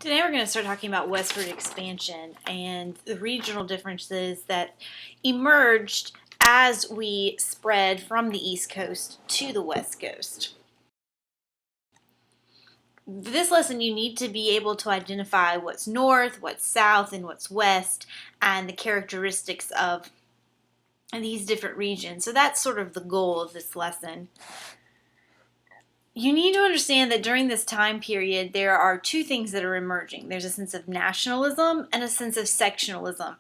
Today we're going to start talking about westward expansion and the regional differences that emerged as we spread from the East Coast to the West Coast. For this lesson, you need to be able to identify what's north, what's south, and what's west, and the characteristics of these different regions. So that's sort of the goal of this lesson. You need to understand that during this time period, there are two things that are emerging. There's a sense of nationalism and a sense of sectionalism.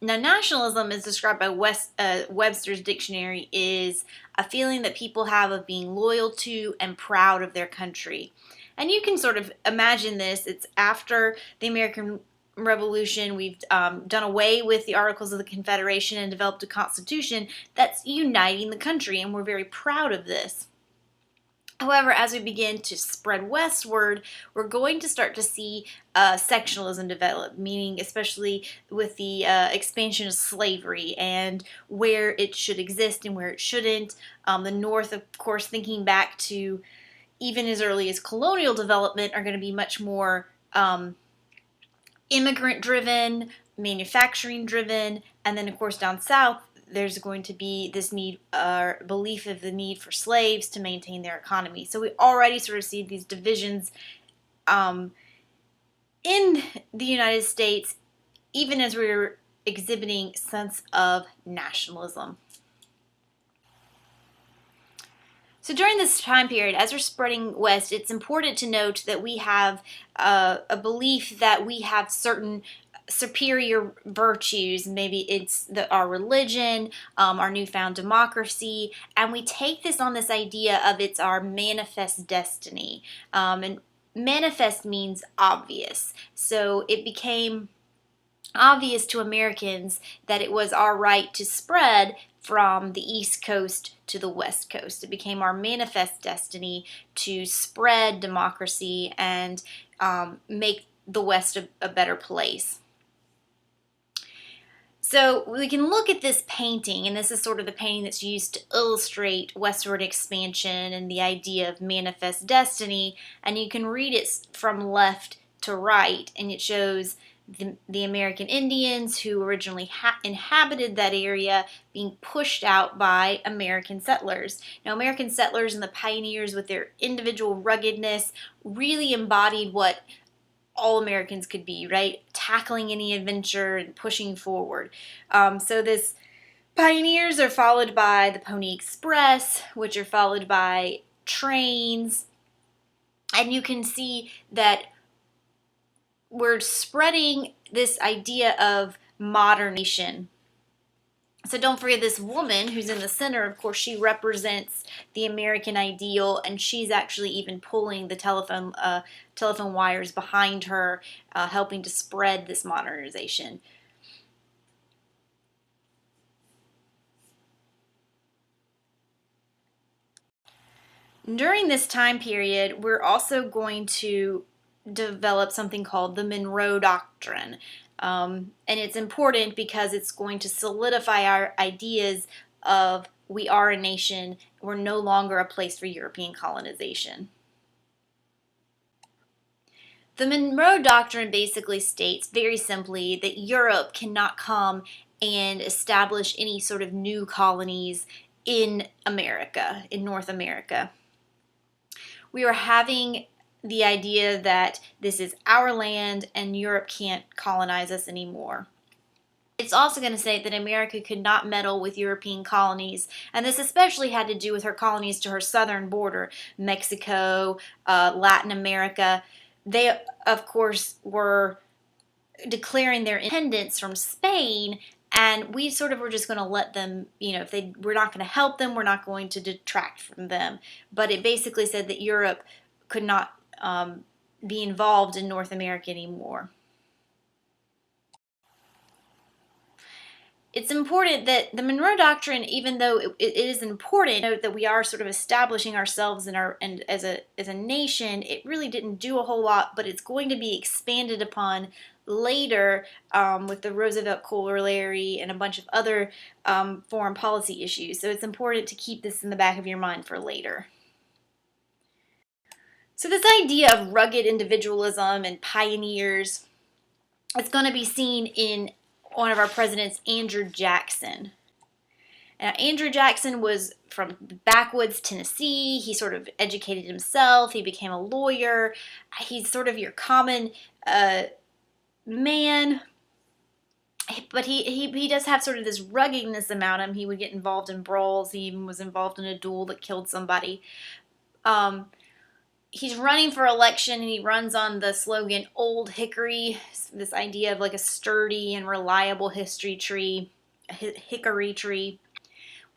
Now, nationalism is described by Webster's dictionary is a feeling that people have of being loyal to and proud of their country. And you can sort of imagine this. It's after the American Revolution. We've done away with the Articles of the Confederation and developed a constitution that's uniting the country, and we're very proud of this. However, as we begin to spread westward, we're going to start to see sectionalism develop, meaning especially with the expansion of slavery and where it should exist and where it shouldn't. The North, of course, thinking back to even as early as colonial development, are going to be much more immigrant-driven, manufacturing-driven, and then, of course, down south, there's going to be this need or belief of the need for slaves to maintain their economy. So we already sort of see these divisions in the United States, even as we're exhibiting sense of nationalism. So during this time period, as we're spreading west, it's important to note that we have a belief that we have certain superior virtues. Maybe it's our religion, our newfound democracy, and we take this on this idea of it's our manifest destiny. And manifest means obvious. So it became obvious to Americans that it was our right to spread from the East Coast to the West Coast. It became our manifest destiny to spread democracy and make the West a better place. So we can look at this painting, and this is sort of the painting that's used to illustrate westward expansion and the idea of manifest destiny, and you can read it from left to right, and it shows the American Indians who originally inhabited that area being pushed out by American settlers. Now, American settlers and the pioneers with their individual ruggedness really embodied what all Americans could be, right? Tackling any adventure and pushing forward. So this pioneers are followed by the Pony Express, which are followed by trains. And you can see that we're spreading this idea of modernization. So don't forget this woman who's in the center. Of course, she represents the American ideal, and she's actually even pulling the telephone wires behind her, helping to spread this modernization. During this time period, we're also going to develop something called the Monroe Doctrine. And it's important because it's going to solidify our ideas of we are a nation, we're no longer a place for European colonization. The Monroe Doctrine basically states very simply that Europe cannot come and establish any sort of new colonies in America, in North America. We are having the idea that this is our land and Europe can't colonize us anymore. It's also going to say that America could not meddle with European colonies, and this especially had to do with her colonies to her southern border, Mexico, Latin America. They, of course, were declaring their independence from Spain, and we sort of were just going to let them, if we're not going to help them, we're not going to detract from them. But it basically said that Europe could not be involved in North America anymore. It's important that the Monroe Doctrine, even though it is important, note that we are sort of establishing ourselves and as a nation, it really didn't do a whole lot, but it's going to be expanded upon later with the Roosevelt Corollary and a bunch of other foreign policy issues. So it's important to keep this in the back of your mind for later. So this idea of rugged individualism and pioneers, it's going to be seen in one of our presidents, Andrew Jackson. Now, Andrew Jackson was from backwoods Tennessee. He sort of educated himself. He became a lawyer. He's sort of your common man, but he does have sort of this ruggedness about him. He would get involved in brawls. He even was involved in a duel that killed somebody. He's running for election, and he runs on the slogan "Old Hickory," this idea of like a sturdy and reliable hickory tree.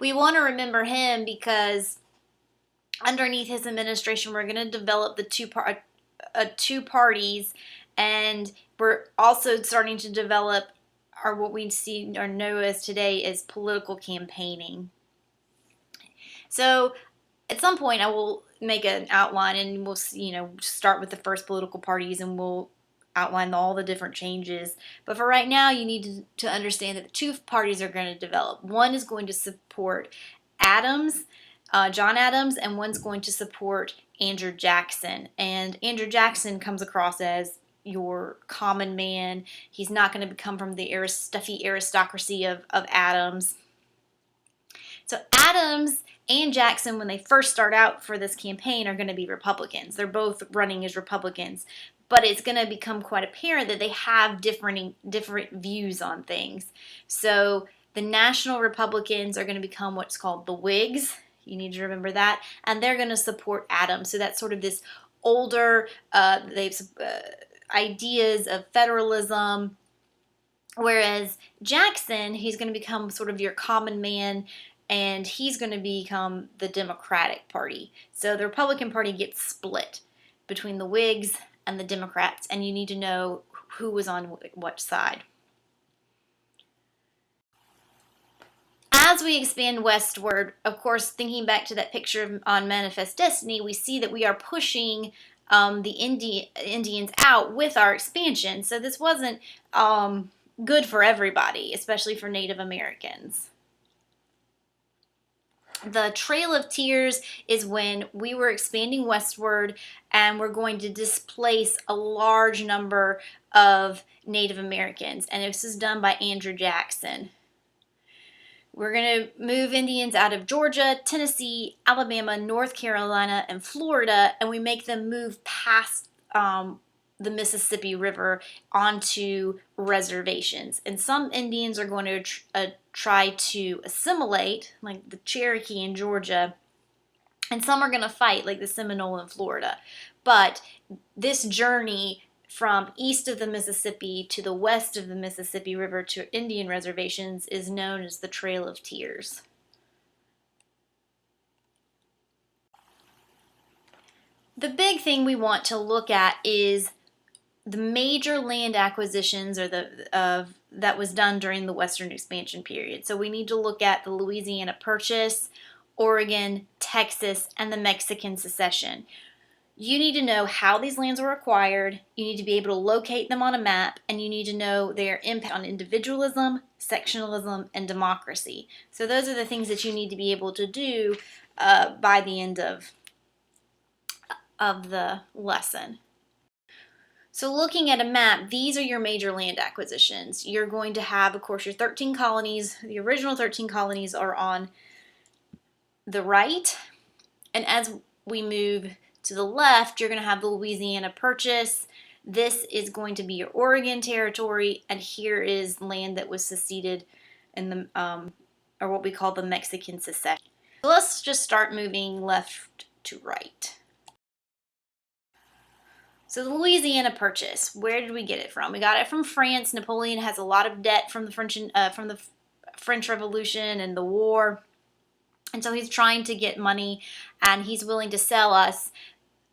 We want to remember him because underneath his administration, we're going to develop the two parties, and we're also starting to develop what we see or know as today is political campaigning. So at some point I will make an outline, and we'll start with the first political parties, and we'll outline all the different changes. But for right now, you need to understand that the two parties are going to develop. One is going to support Adams, John Adams, and one's going to support Andrew Jackson. And Andrew Jackson comes across as your common man. He's not going to come from the stuffy aristocracy of Adams. So Adams and Jackson, when they first start out for this campaign, are going to be Republicans. They're both running as Republicans. But it's going to become quite apparent that they have different views on things. So the National Republicans are going to become what's called the Whigs. You need to remember that. And they're going to support Adams. So that's sort of this older ideas of federalism. Whereas Jackson, he's going to become sort of your common man, and he's going to become the Democratic Party. So the Republican Party gets split between the Whigs and the Democrats, and you need to know who was on what side. As we expand westward, of course, thinking back to that picture on Manifest Destiny, we see that we are pushing the Indians out with our expansion. So this wasn't good for everybody, especially for Native Americans. The Trail of Tears is when we were expanding westward, and we're going to displace a large number of Native Americans. And this is done by Andrew Jackson. We're going to move Indians out of Georgia, Tennessee, Alabama, North Carolina, and Florida, and we make them move past the Mississippi River onto reservations. And some Indians are going to try to assimilate, like the Cherokee in Georgia, and some are going to fight, like the Seminole in Florida. But this journey from east of the Mississippi to the west of the Mississippi River to Indian reservations is known as the Trail of Tears. The big thing we want to look at is the major land acquisitions that was done during the Western expansion period. So we need to look at the Louisiana Purchase, Oregon, Texas, and the Mexican Secession. You need to know how these lands were acquired, you need to be able to locate them on a map, and you need to know their impact on individualism, sectionalism, and democracy. So those are the things that you need to be able to do by the end of the lesson. So looking at a map, these are your major land acquisitions. You're going to have, of course, your 13 colonies. The original 13 colonies are on the right. And as we move to the left, you're going to have the Louisiana Purchase. This is going to be your Oregon Territory. And here is land that was seceded in the, or what we call the Mexican Secession. So let's just start moving left to right. So the Louisiana Purchase, where did we get it from? We got it from France. Napoleon has a lot of debt from the French Revolution and the war. And so he's trying to get money, and he's willing to sell us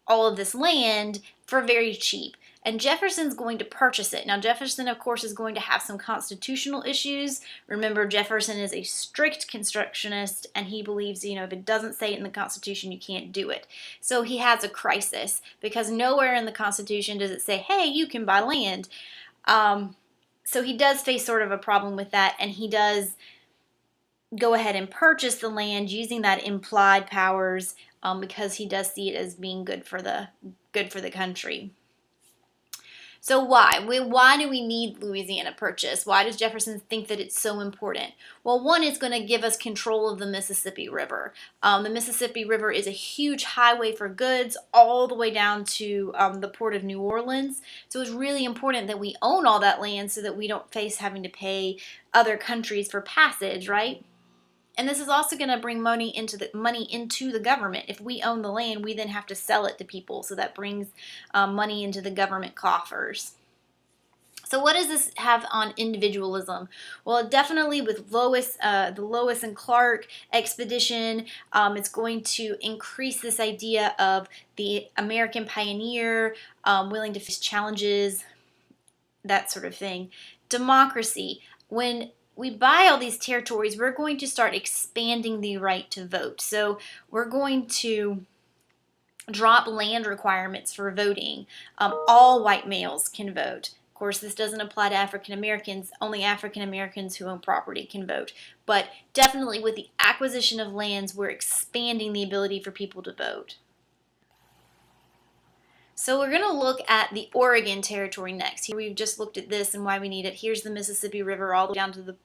all of this land for very cheap. And Jefferson's going to purchase it. Now, Jefferson, of course, is going to have some constitutional issues. Remember, Jefferson is a strict constructionist, and he believes, if it doesn't say it in the Constitution, you can't do it. So he has a crisis, because nowhere in the Constitution does it say, hey, you can buy land. So he does face sort of a problem with that, and he does go ahead and purchase the land using that implied powers, because he does see it as being good for the country. So why do we need Louisiana Purchase? Why does Jefferson think that it's so important? Well, one is going to give us control of the Mississippi River. The Mississippi River is a huge highway for goods all the way down to the port of New Orleans. So it's really important that we own all that land so that we don't face having to pay other countries for passage, right? And this is also going to bring money into the government. If we own the land, we then have to sell it to people, so that brings money into the government coffers. So what does this have on individualism? Well, definitely with the Lewis and Clark expedition, it's going to increase this idea of the American pioneer, willing to face challenges, that sort of thing. Democracy. When we buy all these territories, we're going to start expanding the right to vote. So we're going to drop land requirements for voting. All white males can vote. Of course, this doesn't apply to African Americans. Only African Americans who own property can vote. But definitely with the acquisition of lands, we're expanding the ability for people to vote. So we're going to look at the Oregon Territory next. Here we've just looked at this and why we need it. Here's the Mississippi River all the way down to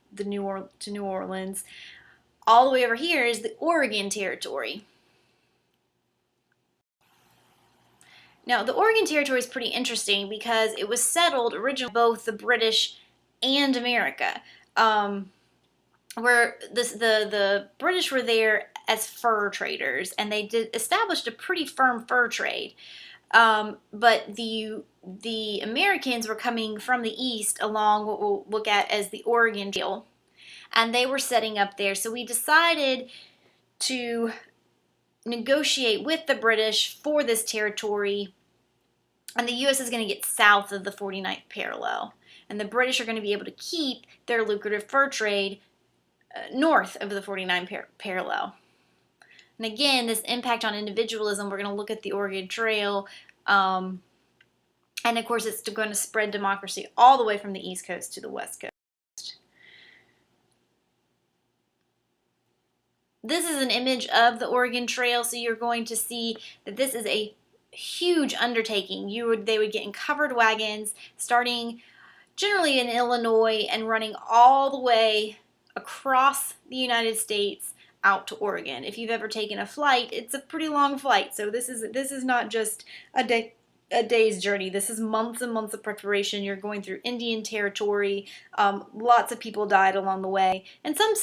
New Orleans. All the way over here is the Oregon Territory. Now, the Oregon Territory is pretty interesting because it was settled originally by both the British and America. Where the British were there as fur traders, and they established a pretty firm fur trade. But the Americans were coming from the east along what we'll look at as the Oregon Trail, and they were setting up there. So we decided to negotiate with the British for this territory, and the U.S. is going to get south of the 49th parallel, and the British are going to be able to keep their lucrative fur trade north of the 49th parallel. And again, this impact on individualism, we're going to look at the Oregon Trail. And of course, it's going to spread democracy all the way from the East Coast to the West Coast. This is an image of the Oregon Trail, so you're going to see that this is a huge undertaking. They would get in covered wagons, starting generally in Illinois and running all the way across the United States out to Oregon. If you've ever taken a flight, it's a pretty long flight. So this is not just a day's journey. This is months and months of preparation. You're going through Indian territory. Lots of people died along the way, and some,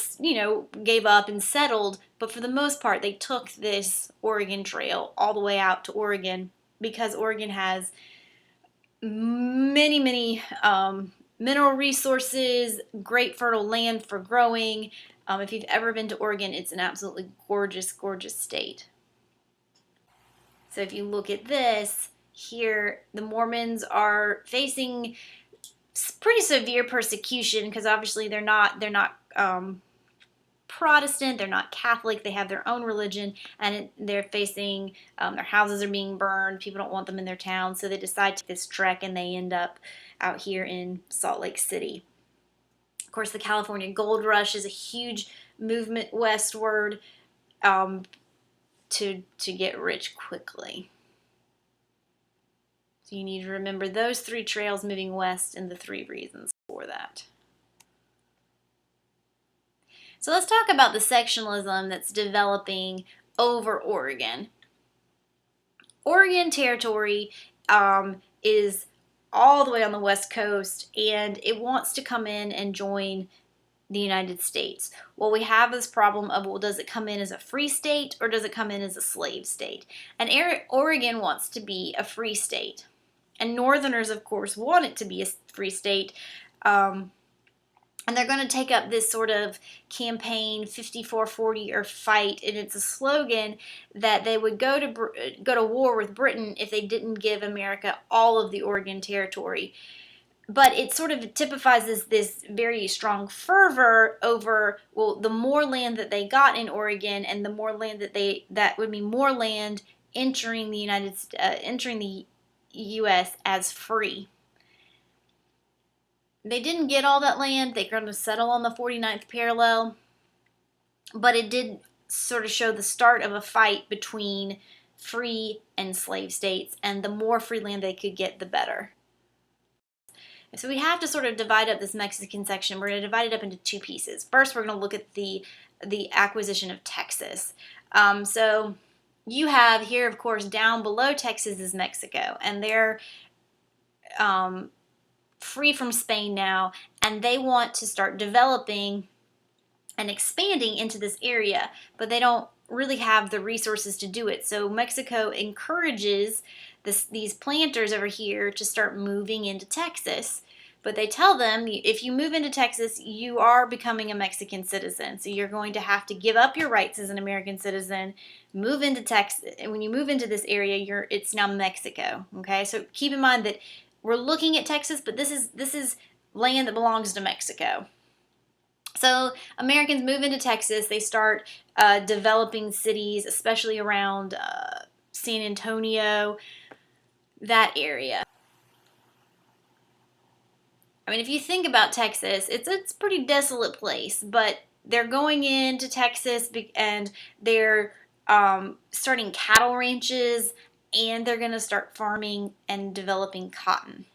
gave up and settled. But for the most part, they took this Oregon Trail all the way out to Oregon because Oregon has many, many mineral resources, great fertile land for growing. If you've ever been to Oregon, it's an absolutely gorgeous, gorgeous state. So if you look at this, here the Mormons are facing pretty severe persecution because obviously they're not Protestant, they're not Catholic, they have their own religion, and they're facing, their houses are being burned, people don't want them in their town, so they decide to take this trek and they end up out here in Salt Lake City. Of course, the California Gold Rush is a huge movement westward to get rich quickly. So you need to remember those three trails moving west and the three reasons for that. So let's talk about the sectionalism that's developing over Oregon. Oregon Territory is all the way on the West Coast, and it wants to come in and join the United States. Well, we have this problem of, well, does it come in as a free state or does it come in as a slave state? And Oregon wants to be a free state. And Northerners, of course, want it to be a free state. And they're going to take up this sort of campaign, 54-40 or fight, and it's a slogan that they would go to war with Britain if they didn't give America all of the Oregon Territory. But it sort of typifies this very strong fervor over, well, the more land that they got in Oregon, and the more land that would mean more land entering the U.S. as free. They didn't get all that land. They're going to settle on the 49th parallel. but it did sort of show the start of a fight between free and slave states, and the more free land they could get, the better. So we have to sort of divide up this Mexican section. We're going to divide it up into two pieces. First, we're going to look at the acquisition of Texas. So you have here, of course, down below Texas is Mexico, and they're free from Spain now, and they want to start developing and expanding into this area, but they don't really have the resources to do it. So Mexico encourages these planters over here to start moving into Texas. But they tell them, if you move into Texas, you are becoming a Mexican citizen. So you're going to have to give up your rights as an American citizen, move into Texas. And when you move into this area, it's now Mexico. Okay, so keep in mind that we're looking at Texas, but this is land that belongs to Mexico. So Americans move into Texas. They start developing cities, especially around San Antonio, that area. I mean, if you think about Texas, it's a pretty desolate place, but they're going into Texas and they're starting cattle ranches, and they're going to start farming and developing cotton.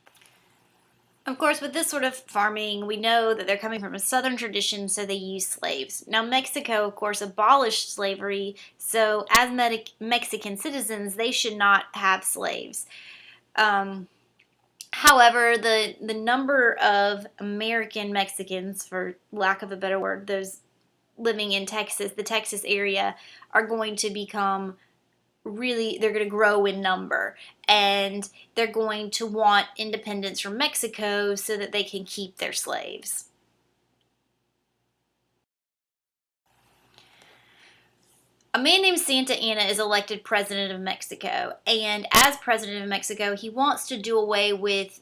Of course, with this sort of farming, we know that they're coming from a southern tradition, so they use slaves. Now, Mexico, of course, abolished slavery, so as Mexican citizens, they should not have slaves. However, the number of American Mexicans, for lack of a better word, those living in Texas, the Texas area, are going to become they're going to grow in number, and they're going to want independence from Mexico so that they can keep their slaves. A man named Santa Anna is elected president of Mexico, and as president of Mexico, he wants to do away with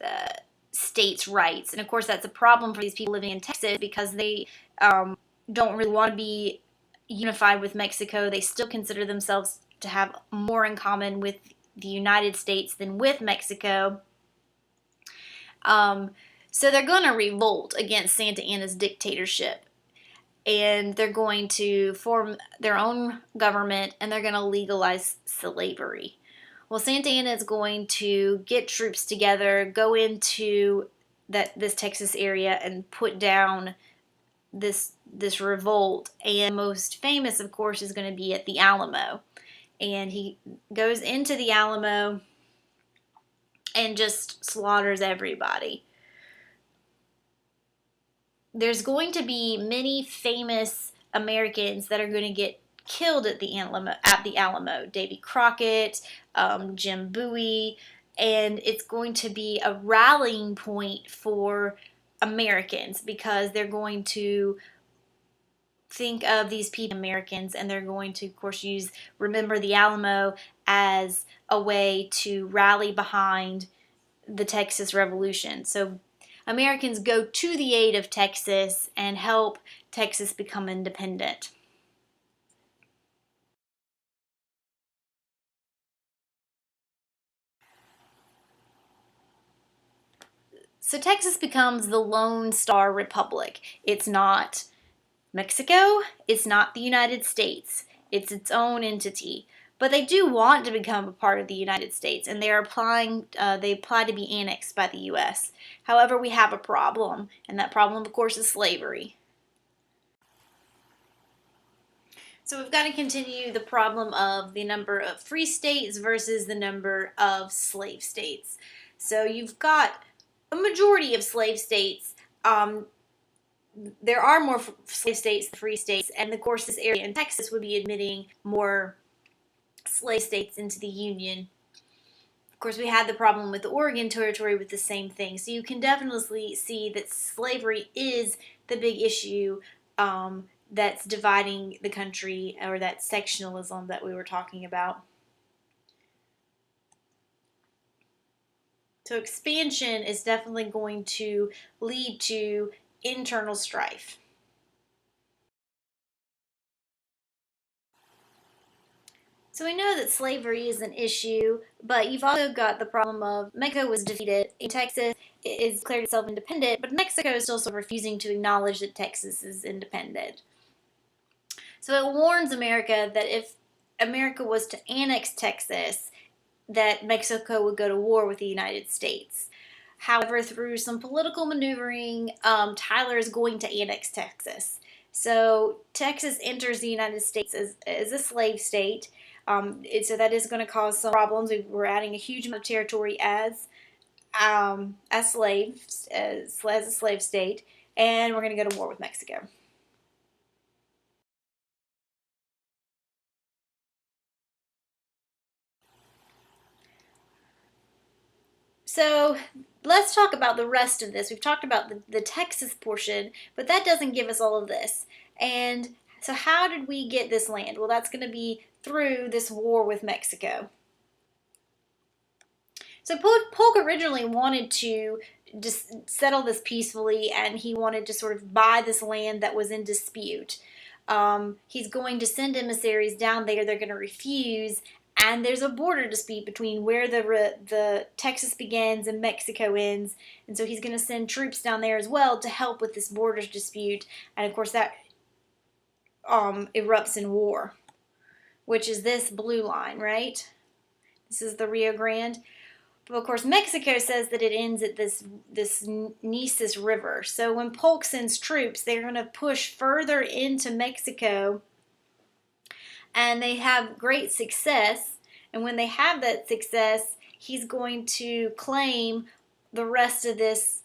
states' rights. And of course, that's a problem for these people living in Texas because they don't really want to be unified with Mexico. They still consider themselves to have more in common with the United States than with Mexico. So they're going to revolt against Santa Anna's dictatorship. And they're going to form their own government, and they're going to legalize slavery. Well, Santa Anna is going to get troops together, go into this Texas area, and put down this revolt. And most famous, of course, is going to be at the Alamo. And he goes into the Alamo and just slaughters everybody. There's going to be many famous Americans that are going to get killed at the Alamo. Davy Crockett, Jim Bowie, and it's going to be a rallying point for Americans because they're going to think of these people Americans, and they're going to, of course, remember the Alamo as a way to rally behind the Texas Revolution. So Americans go to the aid of Texas and help Texas become independent. So Texas becomes the Lone Star Republic. It's not Mexico, it's not the United States, it's its own entity. But they do want to become a part of the United States, and they apply to be annexed by the U.S. However, we have a problem, and that problem, of course, is slavery. So we've got to continue the problem of the number of free states versus the number of slave states. So you've got a majority of slave states. There are more slave states than free states, and of course this area in Texas would be admitting more slave states into the Union. Of course, we had the problem with the Oregon Territory with the same thing. So you can definitely see that slavery is the big issue that's dividing the country, or that sectionalism that we were talking about. So expansion is definitely going to lead to internal strife. So we know that slavery is an issue, but you've also got the problem of Mexico was defeated, and Texas is declared itself independent, but Mexico is still refusing to acknowledge that Texas is independent. So it warns America that if America was to annex Texas, that Mexico would go to war with the United States. However, through some political maneuvering, Tyler is going to annex Texas. So Texas enters the United States as a slave state. So that is going to cause some problems. We're adding a huge amount of territory as slaves, as a slave state, and we're going to go to war with Mexico. So let's talk about the rest of this. We've talked about the Texas portion, but that doesn't give us all of this. And so, how did we get this land? Well, that's going to be through this war with Mexico. So Polk originally wanted to just settle this peacefully, and he wanted to sort of buy this land that was in dispute. He's going to send emissaries down there. They're going to refuse, and there's a border dispute between where the Texas begins and Mexico ends, and so he's going to send troops down there as well to help with this border dispute. And of course, that erupts in war, which is this blue line, right? This is the Rio Grande. But of course, Mexico says that it ends at this Nesis River. So when Polk sends troops, they're going to push further into Mexico, and they have great success. And when they have that success, he's going to claim the rest of this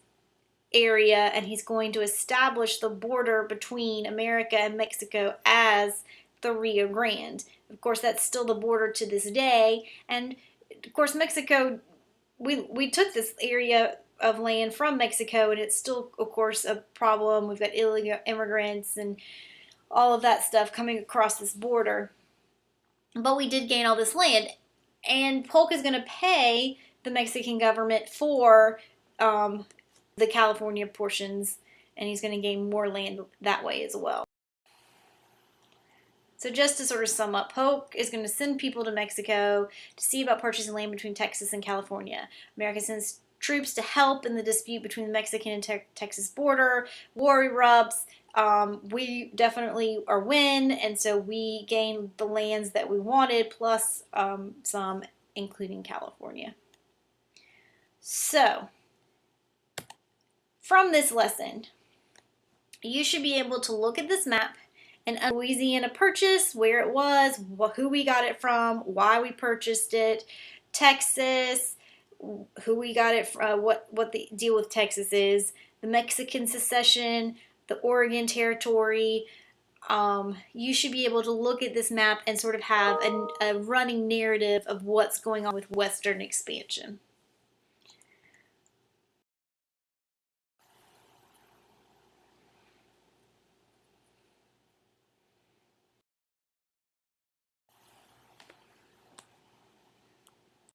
area, and he's going to establish the border between America and Mexico as the Rio Grande. Of course, that's still the border to this day. And of course, Mexico, we took this area of land from Mexico, and it's still, of course, a problem. We've got illegal immigrants and all of that stuff coming across this border. But we did gain all this land, and Polk is going to pay the Mexican government for the California portions, and he's going to gain more land that way as well. So just to sort of sum up, Polk is going to send people to Mexico to see about purchasing land between Texas and California. America sends troops to help in the dispute between the Mexican and Texas border. War erupts. We definitely are win, and so we gain the lands that we wanted, plus some, including California. So, from this lesson, you should be able to look at this map and Louisiana Purchase, where it was, who we got it from, why we purchased it, Texas, who we got it from, what the deal with Texas is, the Mexican secession, the Oregon Territory. You should be able to look at this map and sort of have a running narrative of what's going on with Western expansion.